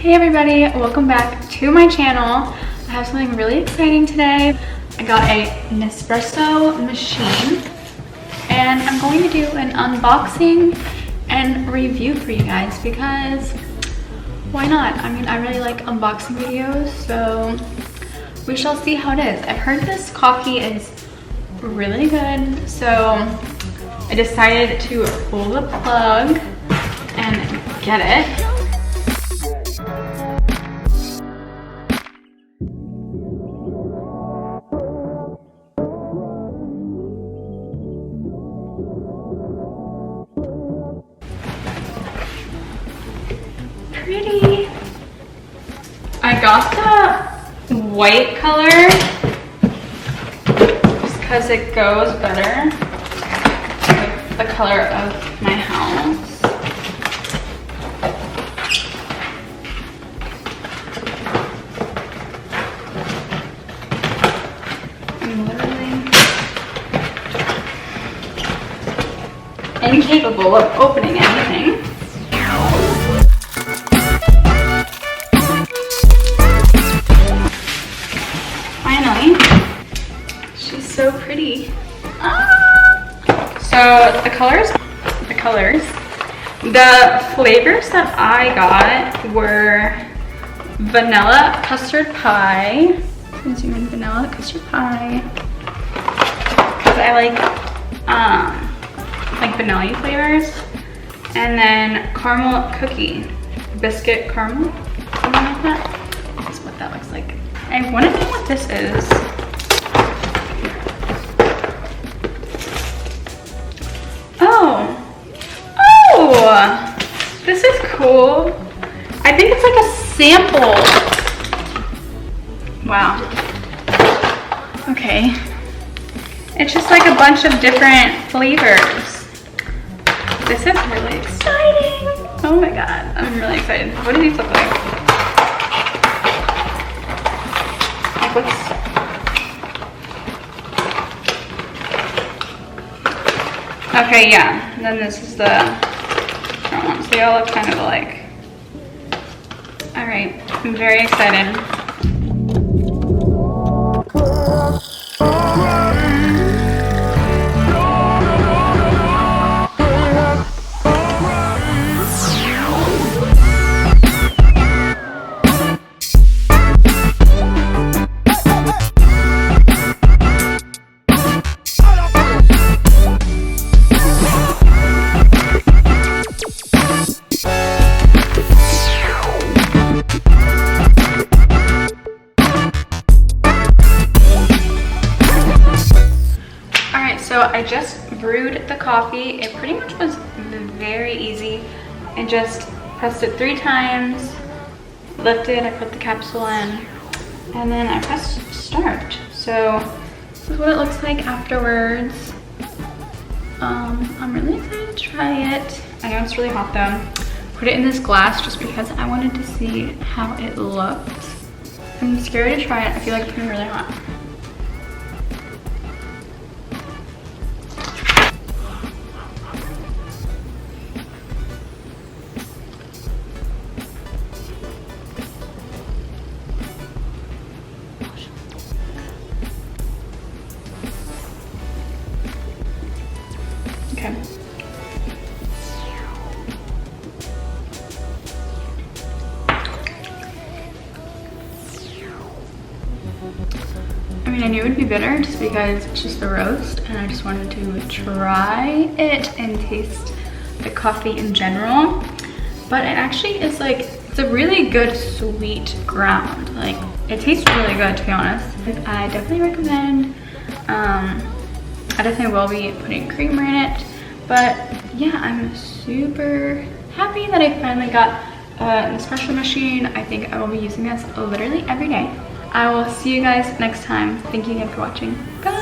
Hey everybody, welcome back to my channel. I have something really exciting today. I got a Nespresso machine and I'm going to do an unboxing and review for you guys because why not? I mean, I really like unboxing videos, so we shall see how it is. I've heard this coffee is really good, so I decided to pull the plug and get it. Pretty. I got the white color just because it goes better with the color of my house. I'm literally incapable of opening anything. She's so pretty. So the flavors that I got were vanilla custard pie. Zoom in, vanilla custard pie. Because I like vanilla flavors. And then caramel cookie, biscuit caramel, something like that. That's what that looks like. I want to know what this is. Oh, this is cool. I think it's like a sample. Wow. Okay. It's just like a bunch of different flavors. This is really exciting. Oh my god, I'm really excited. What do these look like? Okay, yeah, and then this is the front one. So they all look kind of alike. All right, I'm very excited. So I just brewed the coffee. It pretty much was very easy. I just pressed it 3 times, lifted, I put the capsule in, and then I pressed start. So this is what it looks like afterwards. I'm really excited to try it. I know it's really hot though. Put it in this glass just because I wanted to see how it looked. I'm scared to try it. I feel like it's gonna be really hot. Okay. I mean, I knew it would be bitter just because it's just the roast, and I just wanted to try it and taste the coffee in general. But it actually is like, it's a really good sweet ground. Like, it tastes really good, to be honest. I definitely recommend. I definitely will be putting creamer in it. But yeah, I'm super happy that I finally got an espresso machine. I think I will be using this literally every day. I will see you guys next time. Thank you again for watching. Bye!